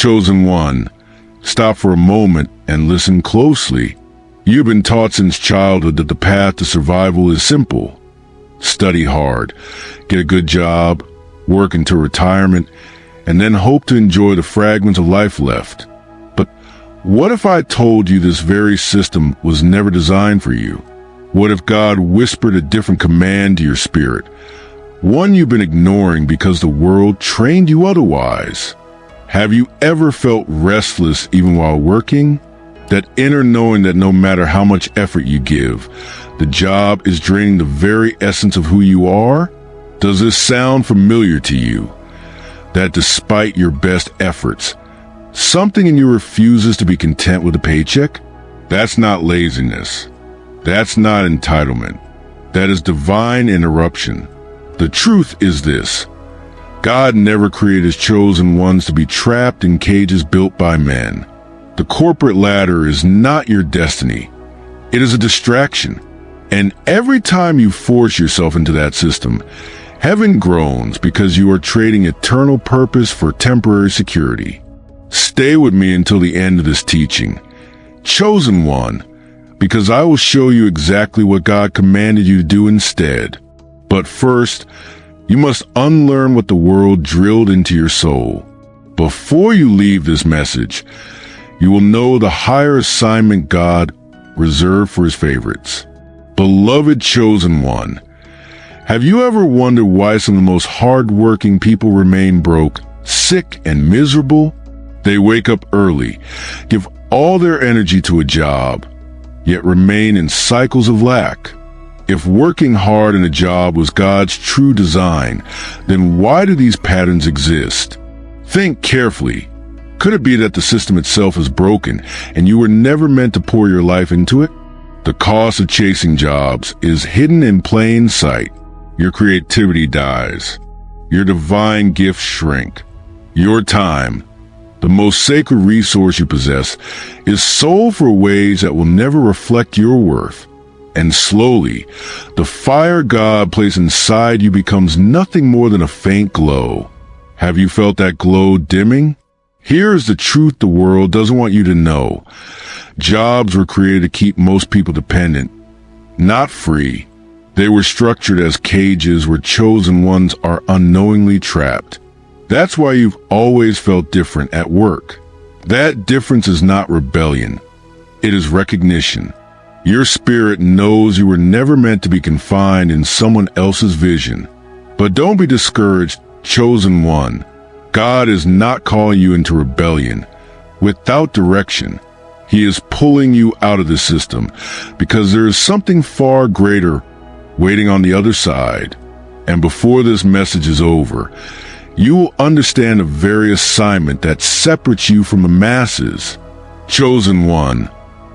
Chosen one, stop for a moment and listen closely. You've been taught since childhood that the path to survival is simple. Study hard, get a good job, work until retirement, and then hope to enjoy the fragments of life left. But what if I told you this very system was never designed for you? What if God whispered a different command to your spirit? One you've been ignoring because the world trained you otherwise. Have you ever felt restless even while working? That inner knowing that no matter how much effort you give, the job is draining the very essence of who you are? Does this sound familiar to you? That despite your best efforts, something in you refuses to be content with a paycheck? That's not laziness. That's not entitlement. That is divine interruption. The truth is this: God never created his chosen ones to be trapped in cages built by men. The corporate ladder is not your destiny. It is a distraction. And every time you force yourself into that system, heaven groans because you are trading eternal purpose for temporary security. Stay with me until the end of this teaching. Chosen one, because I will show you exactly what God commanded you to do instead. But first, you must unlearn what the world drilled into your soul. Before you leave this message, you will know the higher assignment God reserved for his favorites. Beloved chosen one, have you ever wondered why some of the most hardworking people remain broke, sick, and miserable? They wake up early, give all their energy to a job, yet remain in cycles of lack. If working hard in a job was God's true design, then why do these patterns exist? Think carefully. Could it be that the system itself is broken and you were never meant to pour your life into it? The cost of chasing jobs is hidden in plain sight. Your creativity dies. Your divine gifts shrink. Your time, the most sacred resource you possess, is sold for ways that will never reflect your worth. And slowly, the fire God placed inside you becomes nothing more than a faint glow. Have you felt that glow dimming? Here is the truth the world doesn't want you to know. Jobs were created to keep most people dependent, not free. They were structured as cages where chosen ones are unknowingly trapped. That's why you've always felt different at work. That difference is not rebellion. It is recognition. Your spirit knows you were never meant to be confined in someone else's vision. But don't be discouraged, chosen one. God is not calling you into rebellion. Without direction, he is pulling you out of the system because there is something far greater waiting on the other side. And before this message is over, you will understand the very assignment that separates you from the masses. Chosen one,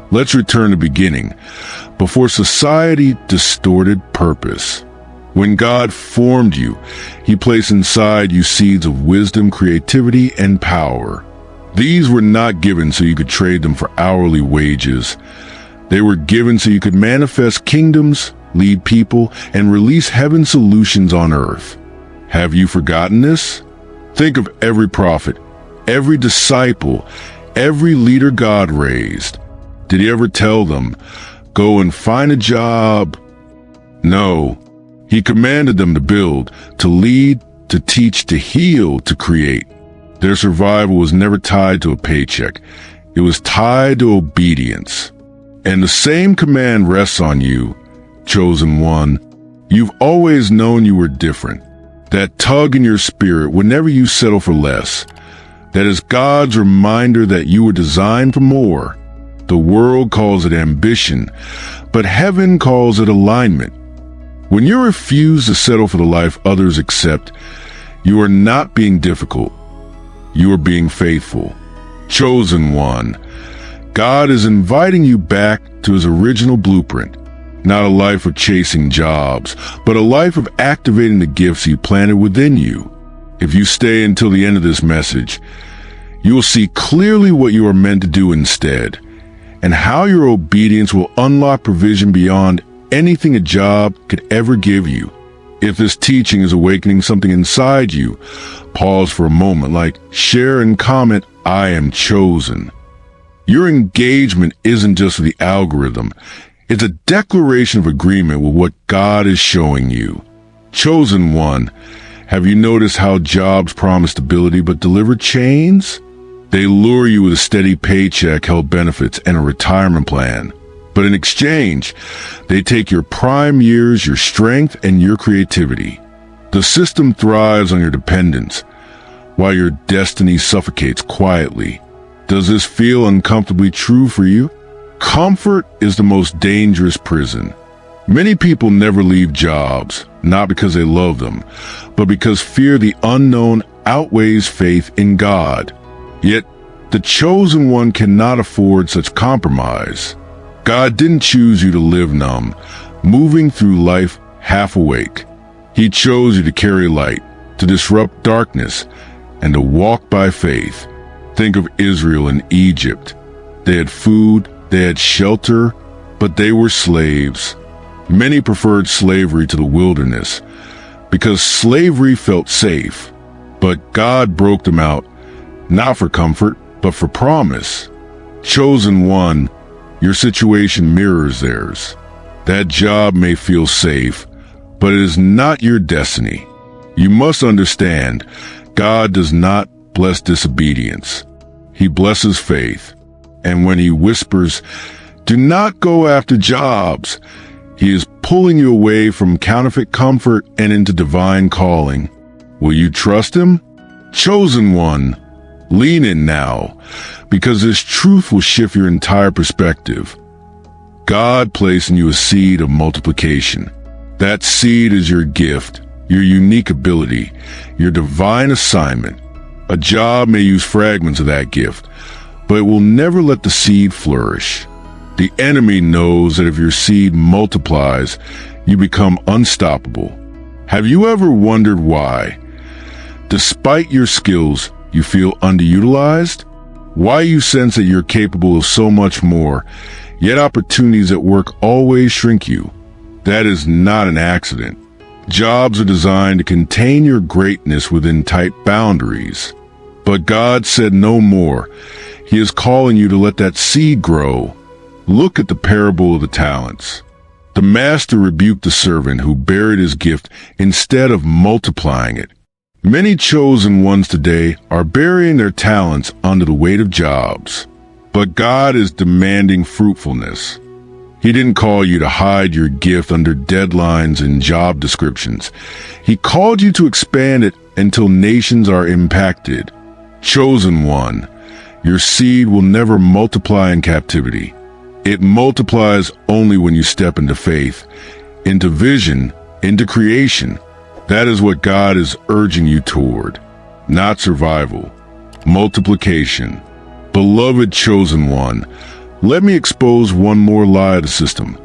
let's return to the beginning, before society distorted purpose. When God formed you, he placed inside you seeds of wisdom, creativity, and power. These were not given so you could trade them for hourly wages. They were given so you could manifest kingdoms, lead people, and release heaven's solutions on earth. Have you forgotten this? Think of every prophet, every disciple, every leader God raised. Did he ever tell them, go and find a job? No. He commanded them to build, to lead, to teach, to heal, to create. Their survival was never tied to a paycheck. It was tied to obedience. And the same command rests on you, chosen one. You've always known you were different. That tug in your spirit whenever you settle for less. That is God's reminder that you were designed for more. The world calls it ambition, but heaven calls it alignment. When you refuse to settle for the life others accept, you are not being difficult. You are being faithful. Chosen one, God is inviting you back to his original blueprint. Not a life of chasing jobs, but a life of activating the gifts he planted within you. If you stay until the end of this message, you will see clearly what you are meant to do instead, and how your obedience will unlock provision beyond anything a job could ever give you. If this teaching is awakening something inside you, pause for a moment, share and comment I am chosen. Your engagement isn't just the algorithm. It's a declaration of agreement with what God is showing you. Chosen one, have you noticed how jobs promise stability but deliver chains? They lure you with a steady paycheck, health benefits, and a retirement plan. But in exchange, they take your prime years, your strength, and your creativity. The system thrives on your dependence, while your destiny suffocates quietly. Does this feel uncomfortably true for you? Comfort is the most dangerous prison. Many people never leave jobs, not because they love them, but because fear the unknown outweighs faith in God. Yet, the chosen one cannot afford such compromise. God didn't choose you to live numb, moving through life half awake. He chose you to carry light, to disrupt darkness, and to walk by faith. Think of Israel and Egypt. They had food, they had shelter, but they were slaves. Many preferred slavery to the wilderness because slavery felt safe. But God broke them out, not for comfort, but for promise. Chosen one, your situation mirrors theirs. That job may feel safe, but it is not your destiny. You must understand, God does not bless disobedience. He blesses faith. And when he whispers, "Do not go after jobs," he is pulling you away from counterfeit comfort and into divine calling. Will you trust him? Chosen one, lean in now, because this truth will shift your entire perspective. God placed in you a seed of multiplication. That seed is your gift, your unique ability, your divine assignment. A job may use fragments of that gift, but it will never let the seed flourish. The enemy knows that if your seed multiplies, you become unstoppable. Have you ever wondered why? Despite your skills, you feel underutilized? Why you sense that you're capable of so much more, yet opportunities at work always shrink you? That is not an accident. Jobs are designed to contain your greatness within tight boundaries. But God said no more. He is calling you to let that seed grow. Look at the parable of the talents. The master rebuked the servant who buried his gift instead of multiplying it. Many chosen ones today are burying their talents under the weight of jobs. But God is demanding fruitfulness. He didn't call you to hide your gift under deadlines and job descriptions. He called you to expand it until nations are impacted. Chosen one, your seed will never multiply in captivity. It multiplies only when you step into faith, into vision, into creation. That is what God is urging you toward, not survival, multiplication. Beloved chosen one, let me expose one more lie of the system.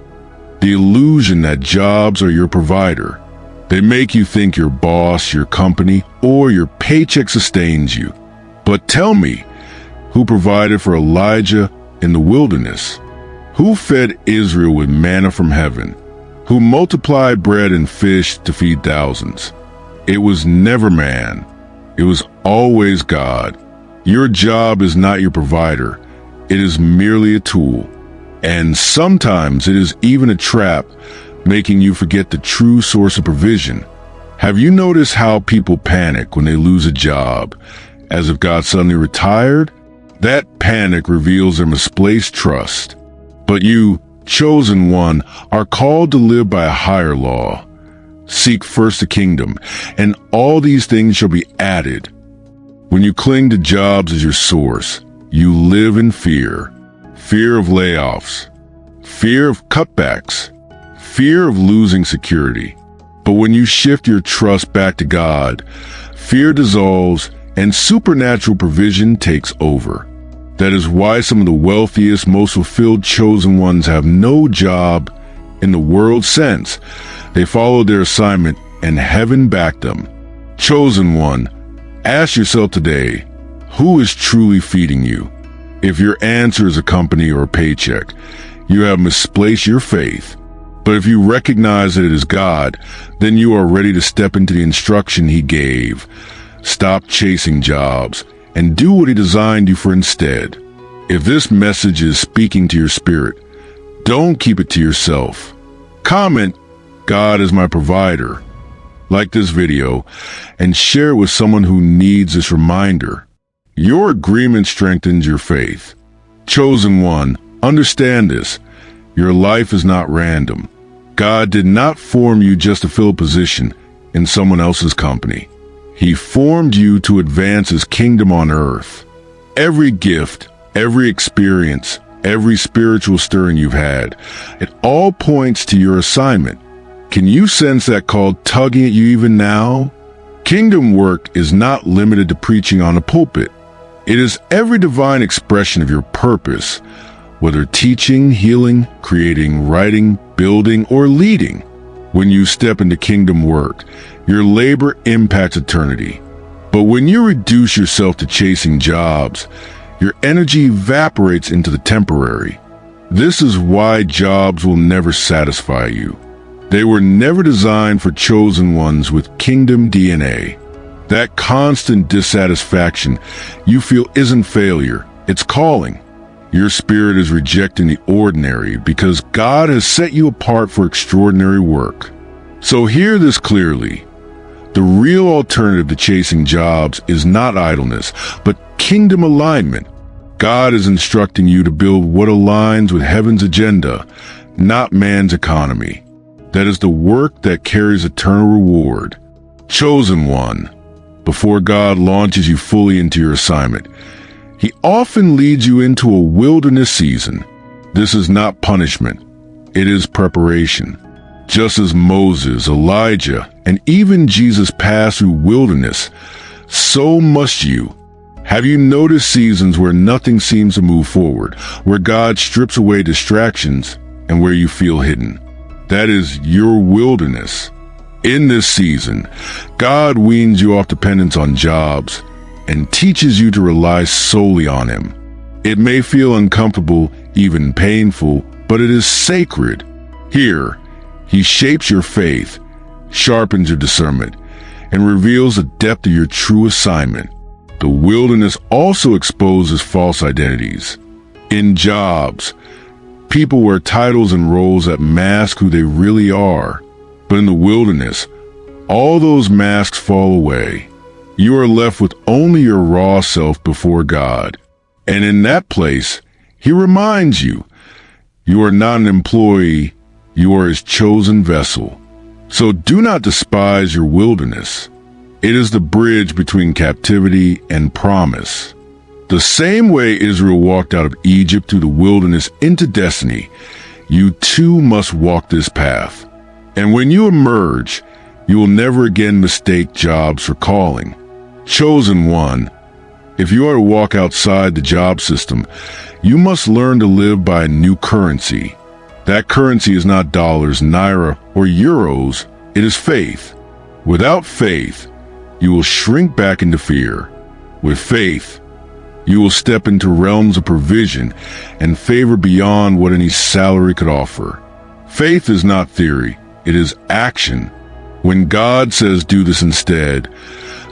The illusion that jobs are your provider. They make you think your boss, your company, or your paycheck sustains you. But tell me, who provided for Elijah in the wilderness? Who fed Israel with manna from heaven? Who multiplied bread and fish to feed thousands? It was never man. It was always God. Your job is not your provider. It is merely a tool. And sometimes it is even a trap, making you forget the true source of provision. Have you noticed how people panic when they lose a job, as if God suddenly retired? That panic reveals their misplaced trust. But you, chosen one, are called to live by a higher law. Seek first the kingdom, and all these things shall be added. When you cling to jobs as your source, you live in fear. Fear of layoffs, fear of cutbacks, fear of losing security. But when you shift your trust back to God, fear dissolves and supernatural provision takes over. That is why some of the wealthiest, most fulfilled chosen ones have no job in the world sense. They followed their assignment and heaven backed them. Chosen one, ask yourself today, who is truly feeding you? If your answer is a company or a paycheck, you have misplaced your faith. But if you recognize that it is God, then you are ready to step into the instruction He gave. Stop chasing jobs and do what He designed you for instead. If this message is speaking to your spirit, don't keep it to yourself. Comment, "God is my provider." Like this video and share it with someone who needs this reminder. Your agreement strengthens your faith. Chosen one, understand this. Your life is not random. God did not form you just to fill a position in someone else's company. He formed you to advance His kingdom on earth. Every gift, every experience, every spiritual stirring you've had, it all points to your assignment. Can you sense that call tugging at you even now? Kingdom work is not limited to preaching on a pulpit. It is every divine expression of your purpose, whether teaching, healing, creating, writing, building, or leading. When you step into kingdom work, your labor impacts eternity. But when you reduce yourself to chasing jobs, your energy evaporates into the temporary. This is why jobs will never satisfy you. They were never designed for chosen ones with kingdom DNA. That constant dissatisfaction you feel isn't failure, it's calling. Your spirit is rejecting the ordinary because God has set you apart for extraordinary work. So hear this clearly. The real alternative to chasing jobs is not idleness, but kingdom alignment. God is instructing you to build what aligns with heaven's agenda, not man's economy. That is the work that carries eternal reward. Chosen one, before God launches you fully into your assignment, He often leads you into a wilderness season. This is not punishment. It is preparation. Just as Moses, Elijah, and even Jesus passed through wilderness, so must you. Have you noticed seasons where nothing seems to move forward, where God strips away distractions, and where you feel hidden? That is your wilderness. In this season, God weans you off dependence on jobs and teaches you to rely solely on Him. It may feel uncomfortable, even painful, but it is sacred. Here, He shapes your faith, sharpens your discernment, and reveals the depth of your true assignment. The wilderness also exposes false identities. In jobs, people wear titles and roles that mask who they really are. But in the wilderness, all those masks fall away. You are left with only your raw self before God. And in that place, He reminds you, you are not an employee, you are His chosen vessel. So do not despise your wilderness. It is the bridge between captivity and promise. The same way Israel walked out of Egypt through the wilderness into destiny, you too must walk this path. And when you emerge, you will never again mistake jobs for calling. Chosen one, if you are to walk outside the job system, you must learn to live by a new currency. That currency is not dollars, naira, or euros, it is faith. Without faith, you will shrink back into fear. With faith, you will step into realms of provision and favor beyond what any salary could offer. Faith is not theory, it is action. When God says do this instead,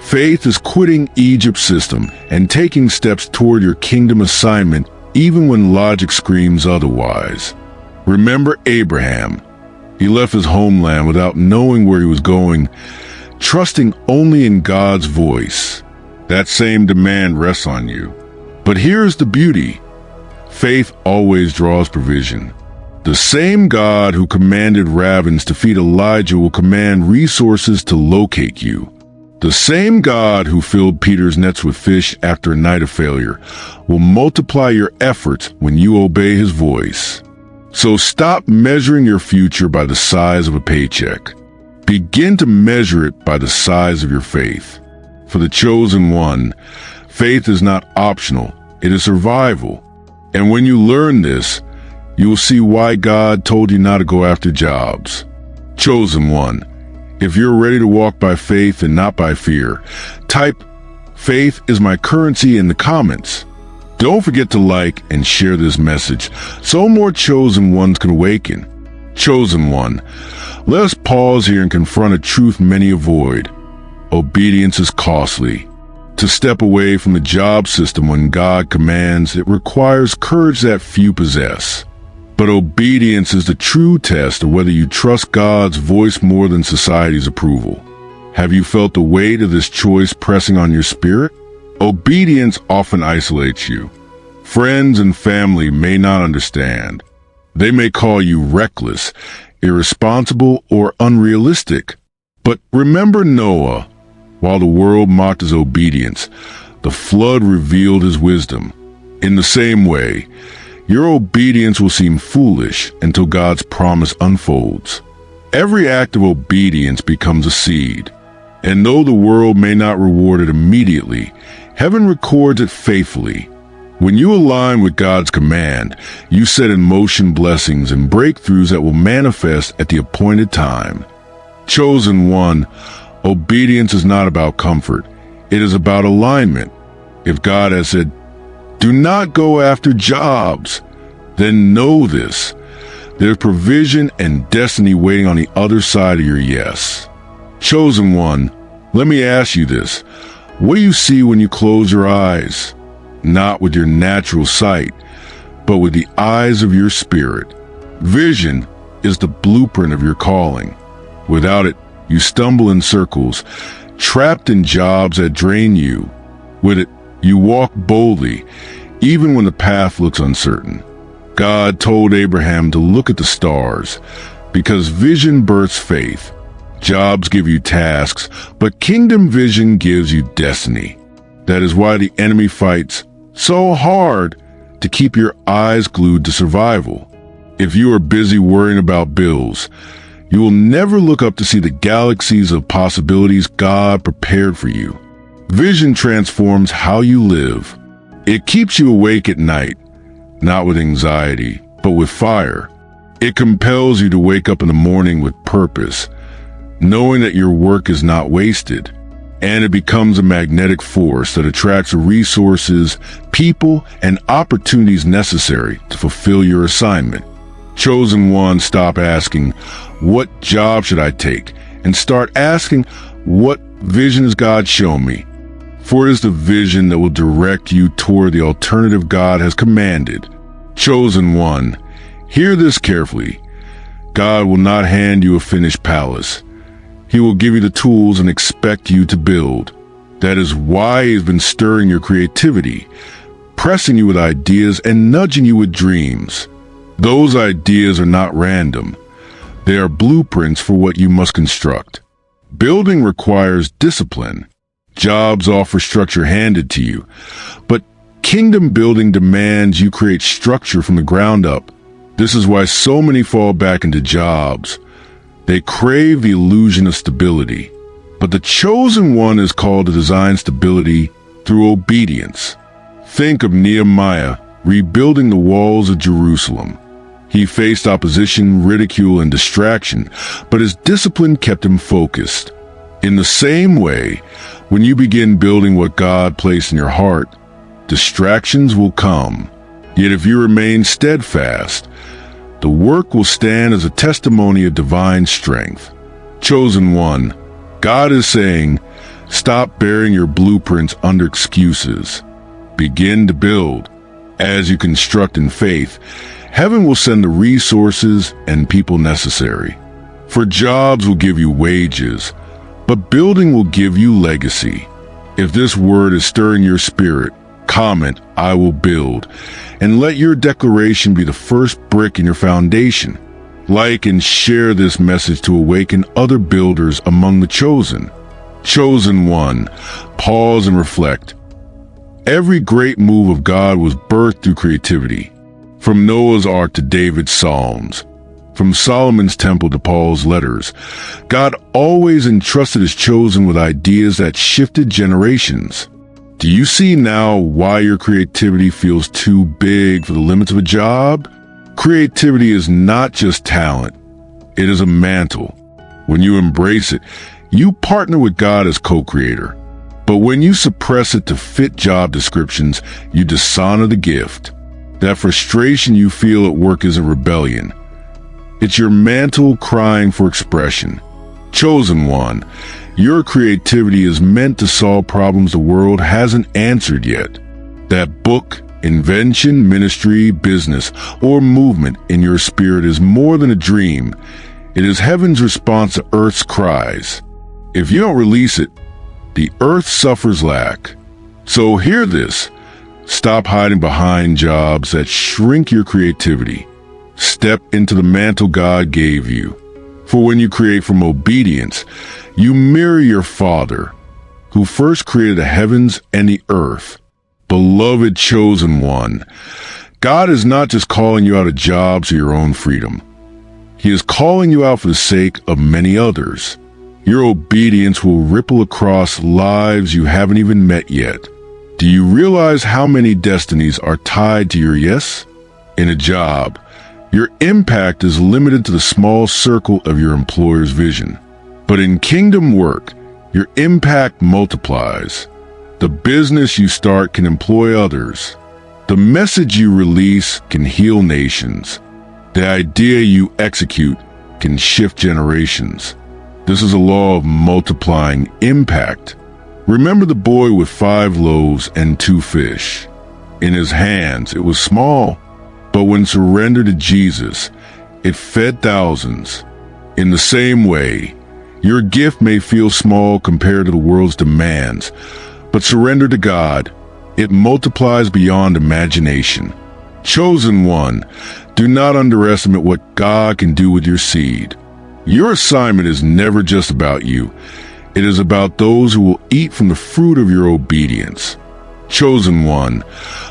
faith is quitting Egypt's system and taking steps toward your kingdom assignment even when logic screams otherwise. Remember Abraham. He left his homeland without knowing where he was going, trusting only in God's voice. That same demand rests on you. But here's the beauty. Faith always draws provision. The same God who commanded ravens to feed Elijah will command resources to locate you. The same God who filled Peter's nets with fish after a night of failure will multiply your efforts when you obey His voice. So stop measuring your future by the size of a paycheck. Begin to measure it by the size of your faith. For the chosen one, faith is not optional, it is survival. And when you learn this, you will see why God told you not to go after jobs. Chosen one, if you're ready to walk by faith and not by fear, type "Faith is my currency" in the comments. Don't forget to like and share this message so more chosen ones can awaken. Chosen one, let us pause here and confront a truth many avoid. Obedience is costly. To step away from the job system when God commands, it requires courage that few possess. But obedience is the true test of whether you trust God's voice more than society's approval. Have you felt the weight of this choice pressing on your spirit? Obedience often isolates you. Friends and family may not understand. They may call you reckless, irresponsible, or unrealistic. But remember Noah. While the world mocked his obedience, the flood revealed his wisdom. In the same way, your obedience will seem foolish until God's promise unfolds. Every act of obedience becomes a seed, and though the world may not reward it immediately, heaven records it faithfully. When you align with God's command, you set in motion blessings and breakthroughs that will manifest at the appointed time. Chosen one, obedience is not about comfort. It is about alignment. If God has said, "Do not go after jobs," then know this. There's provision and destiny waiting on the other side of your yes. Chosen one, let me ask you this. What do you see when you close your eyes? Not with your natural sight, but with the eyes of your spirit. Vision is the blueprint of your calling. Without it, you stumble in circles, trapped in jobs that drain you. With it, you walk boldly, even when the path looks uncertain. God told Abraham to look at the stars, because vision births faith. Jobs give you tasks, but kingdom vision gives you destiny. That is why the enemy fights so hard to keep your eyes glued to survival. If you are busy worrying about bills, you will never look up to see the galaxies of possibilities God prepared for you. Vision transforms how you live. It keeps you awake at night, not with anxiety, but with fire. It compels you to wake up in the morning with purpose, knowing that your work is not wasted. And it becomes a magnetic force that attracts the resources, people, and opportunities necessary to fulfill your assignment. Chosen one, stop asking, "What job should I take?" and start asking, "What vision has God shown me?" For it is the vision that will direct you toward the alternative God has commanded. Chosen one, hear this carefully. God will not hand you a finished palace. He will give you the tools and expect you to build. That is why He has been stirring your creativity, pressing you with ideas and nudging you with dreams. Those ideas are not random. They are blueprints for what you must construct. Building requires discipline. Jobs offer structure handed to you, but kingdom building demands you create structure from the ground up. This is why so many fall back into jobs. They crave the illusion of stability, but the chosen one is called to design stability through obedience. Think of Nehemiah rebuilding the walls of Jerusalem. He faced opposition, ridicule, and distraction, but his discipline kept him focused. In the same way, when you begin building what God placed in your heart, distractions will come. Yet if you remain steadfast, the work will stand as a testimony of divine strength. Chosen one, God is saying, stop burying your blueprints under excuses. Begin to build. As you construct in faith, heaven will send the resources and people necessary. For jobs will give you wages, but building will give you legacy. If this word is stirring your spirit, comment, "I will build," and let your declaration be the first brick in your foundation. Like and share this message to awaken other builders among the chosen. Chosen one, pause and reflect. Every great move of God was birthed through creativity. From Noah's Ark to David's Psalms, from Solomon's temple to Paul's letters, God always entrusted His chosen with ideas that shifted generations. Do you see now why your creativity feels too big for the limits of a job? Creativity is not just talent. It is a mantle. When you embrace it, you partner with God as co-creator. But when you suppress it to fit job descriptions, you dishonor the gift. That frustration you feel at work isn't rebellion. It's your mantle crying for expression. Chosen one, Your creativity is meant to solve problems the world hasn't answered yet. That book, invention, ministry, business, or movement in your spirit is more than a dream. It is heaven's response to earth's cries. If you don't release it, the earth suffers lack. So hear this. Stop hiding behind jobs that shrink your creativity. Step into the mantle God gave you. For when you create from obedience, you mirror your Father, who first created the heavens and the earth. Beloved chosen one, God is not just calling you out of jobs or your own freedom. He is calling you out for the sake of many others. Your obedience will ripple across lives you haven't even met yet. Do you realize how many destinies are tied to your yes? In a job, your impact is limited to the small circle of your employer's vision. But in kingdom work, your impact multiplies. The business you start can employ others. The message you release can heal nations. The idea you execute can shift generations. This is a law of multiplying impact. Remember the boy with 5 loaves and 2 fish. In his hands, it was small, but when surrendered to Jesus, it fed thousands. In the same way, your gift may feel small compared to the world's demands, but surrender to God, it multiplies beyond imagination. Chosen one, do not underestimate what God can do with your seed. Your assignment is never just about you. It is about those who will eat from the fruit of your obedience. Chosen one,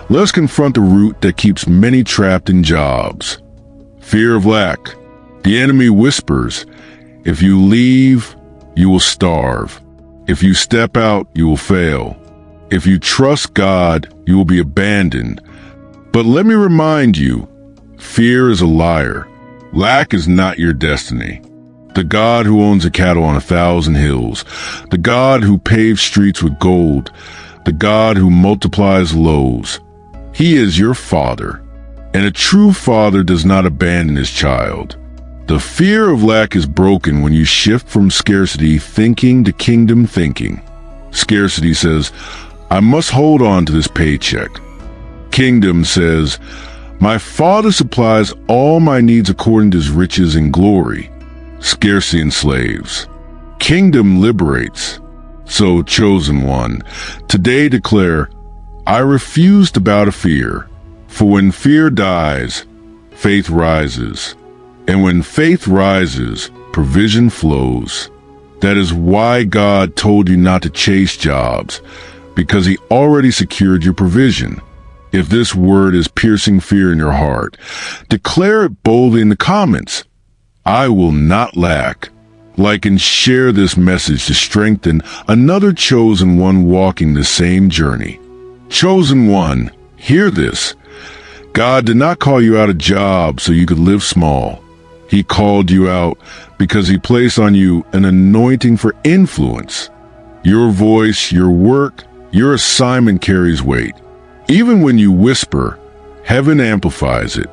let's confront the root that keeps many trapped in jobs. Fear of lack. The enemy whispers, if you leave, you will starve. If you step out, you will fail. If you trust God, you will be abandoned. But let me remind you, fear is a liar. Lack is not your destiny. The God who owns the cattle on 1,000 hills, the God who paves streets with gold, the God who multiplies loaves. He is your Father, and a true father does not abandon his child. The fear of lack is broken when you shift from scarcity thinking to kingdom thinking. Scarcity says, I must hold on to this paycheck. Kingdom says, my Father supplies all my needs according to his riches and glory. Scarcity enslaves. Kingdom liberates. So, chosen one, today declare, I refuse to bow to fear. For when fear dies, faith rises. And when faith rises, provision flows. That is why God told you not to chase jobs, because he already secured your provision. If this word is piercing fear in your heart, declare it boldly in the comments. I will not lack. Like and share this message to strengthen another chosen one walking the same journey. Chosen one, hear this. God did not call you out of job so you could live small. He called you out because he placed on you an anointing for influence. Your voice, your work, your assignment carries weight. Even when you whisper, heaven amplifies it.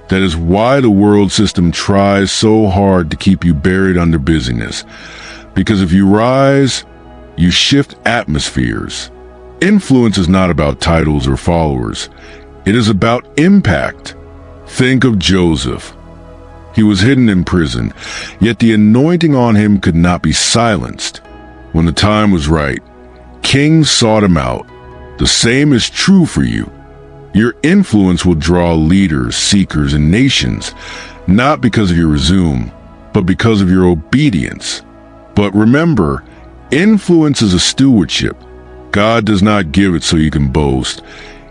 That is why the world system tries so hard to keep you buried under busyness. Because if you rise, you shift atmospheres. Influence is not about titles or followers. It is about impact. Think of Joseph. He was hidden in prison, yet the anointing on him could not be silenced. When the time was right, kings sought him out. The same is true for you. Your influence will draw leaders, seekers, and nations, not because of your resume, but because of your obedience. But remember, influence is a stewardship. God does not give it so you can boast.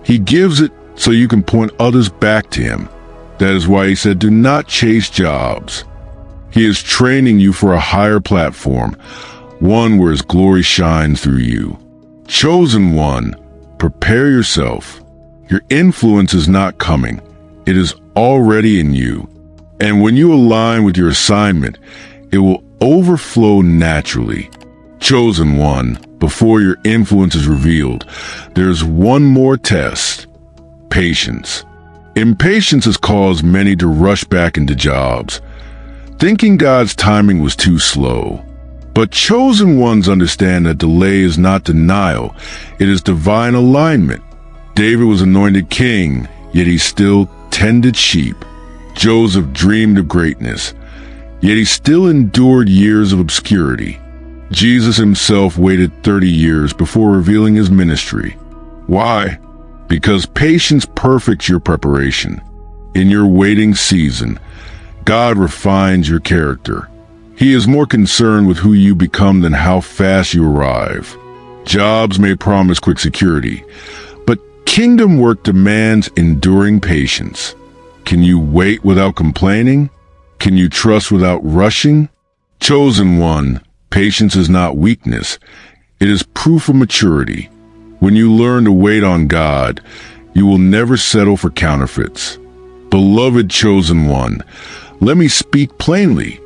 He gives it so you can point others back to him. That is why he said, do not chase jobs. He is training you for a higher platform, one where his glory shines through you. Chosen one, prepare yourself. Your influence is not coming. It is already in you. And when you align with your assignment, it will overflow naturally. Chosen one, before your influence is revealed, there's one more test. Patience. Impatience has caused many to rush back into jobs, thinking God's timing was too slow. But chosen ones understand that delay is not denial, it is divine alignment. David was anointed king, yet he still tended sheep. Joseph dreamed of greatness, yet he still endured years of obscurity. Jesus himself waited 30 years before revealing his ministry. Why? Because patience perfects your preparation. In your waiting season, God refines your character. He is more concerned with who you become than how fast you arrive. Jobs may promise quick security, but kingdom work demands enduring patience. Can you wait without complaining? Can you trust without rushing? Chosen one, patience is not weakness. It is proof of maturity. When you learn to wait on God, you will never settle for counterfeits. Beloved chosen one, let me speak plainly.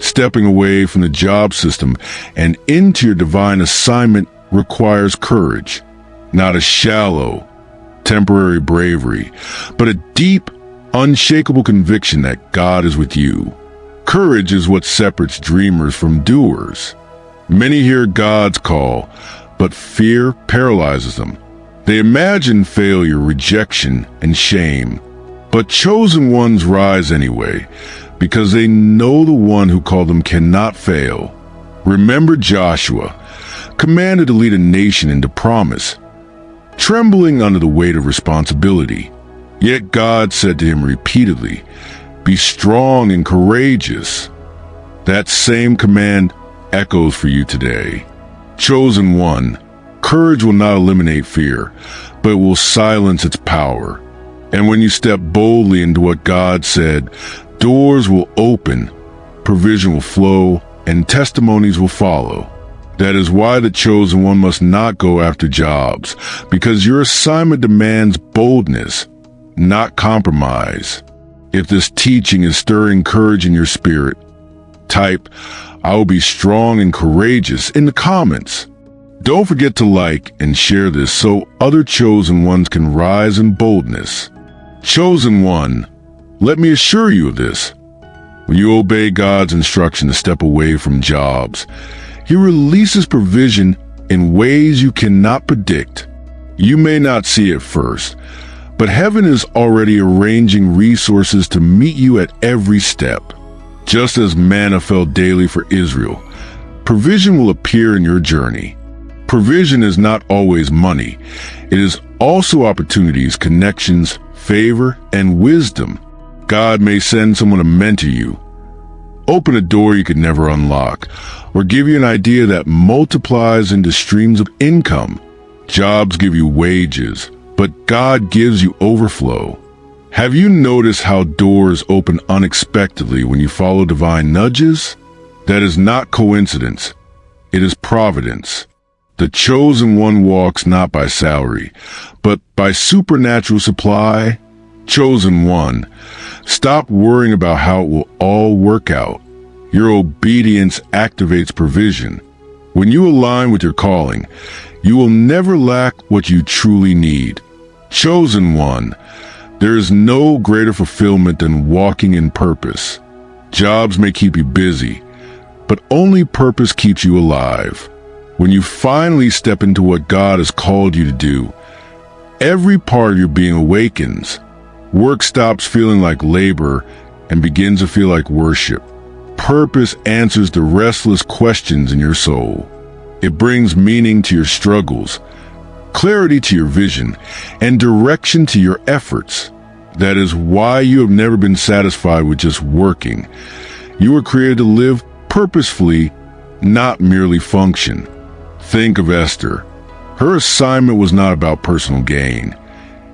Stepping away from the job system and into your divine assignment requires courage, not a shallow, temporary bravery, but a deep, unshakable conviction that God is with you. Courage is what separates dreamers from doers. Many hear God's call, but fear paralyzes them. They imagine failure, rejection, and shame. But chosen ones rise anyway, because they know the one who called them cannot fail. Remember Joshua, commanded to lead a nation into promise, trembling under the weight of responsibility. Yet God said to him repeatedly, "Be strong and courageous." That same command echoes for you today. Chosen one, courage will not eliminate fear, but it will silence its power. And when you step boldly into what God said, doors will open, provision will flow, and testimonies will follow. That is why the chosen one must not go after jobs, because your assignment demands boldness, not compromise. If this teaching is stirring courage in your spirit, type, "I will be strong and courageous" in the comments. Don't forget to like and share this so other chosen ones can rise in boldness. Chosen one, let me assure you of this. When you obey God's instruction to step away from jobs, He releases provision in ways you cannot predict. You may not see it first, but heaven is already arranging resources to meet you at every step. Just as manna fell daily for Israel, provision will appear in your journey. Provision is not always money. It is also opportunities, connections, favor, and wisdom. God may send someone to mentor you, open a door you could never unlock, or give you an idea that multiplies into streams of income. Jobs give you wages, but God gives you overflow. Have you noticed how doors open unexpectedly when you follow divine nudges? That is not coincidence. It is providence. The chosen one walks not by salary, but by supernatural supply. Chosen one, stop worrying about how it will all work out. Your obedience activates provision. When you align with your calling, you will never lack what you truly need. Chosen one, there is no greater fulfillment than walking in purpose. Jobs may keep you busy, but only purpose keeps you alive. When you finally step into what God has called you to do, every part of your being awakens. Work stops feeling like labor and begins to feel like worship. Purpose answers the restless questions in your soul. It brings meaning to your struggles, clarity to your vision, and direction to your efforts. That is why you have never been satisfied with just working. You were created to live purposefully, not merely function. Think of Esther. Her assignment was not about personal gain.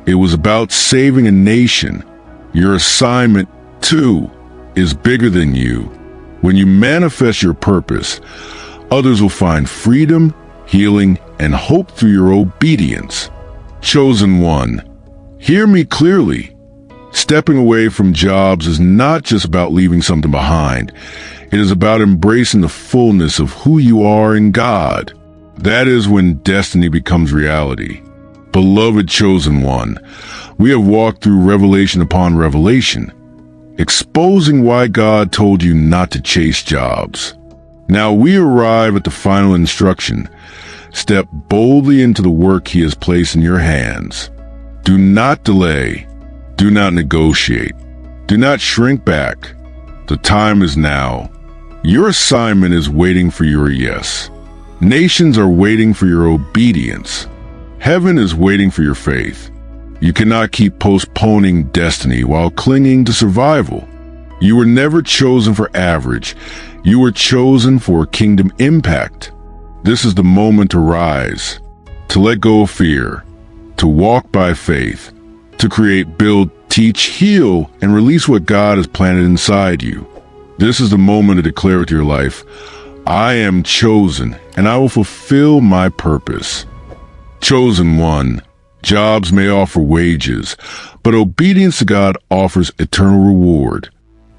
It was about saving a nation. Your assignment, too, is bigger than you. When you manifest your purpose, others will find freedom, healing, and hope through your obedience. Chosen one, hear me clearly. Stepping away from jobs is not just about leaving something behind. It is about embracing the fullness of who you are in God. That is when destiny becomes reality. Beloved chosen one, we have walked through revelation upon revelation, exposing why God told you not to chase jobs. Now we arrive at the final instruction. Step boldly into the work he has placed in your hands. Do not delay. Do not negotiate. Do not shrink back. The time is now. Your assignment is waiting for your yes. Nations are waiting for your obedience. Heaven is waiting for your faith. You cannot keep postponing destiny while clinging to survival. You were never chosen for average. You were chosen for kingdom impact. This is the moment to rise, to let go of fear, to walk by faith, to create, build, teach, heal, and release what God has planted inside you. This is the moment to declare with your life, I am chosen, and I will fulfill my purpose. Chosen one. Jobs may offer wages, but obedience to God offers eternal reward.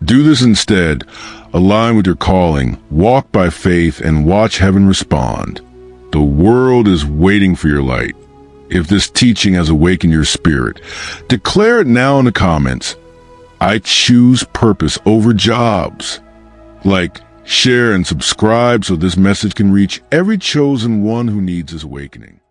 Do this instead. Align with your calling, walk by faith, and watch heaven respond. The world is waiting for your light. If this teaching has awakened your spirit, declare it now in the comments. I choose purpose over jobs. Like, share, and subscribe so this message can reach every chosen one who needs this awakening.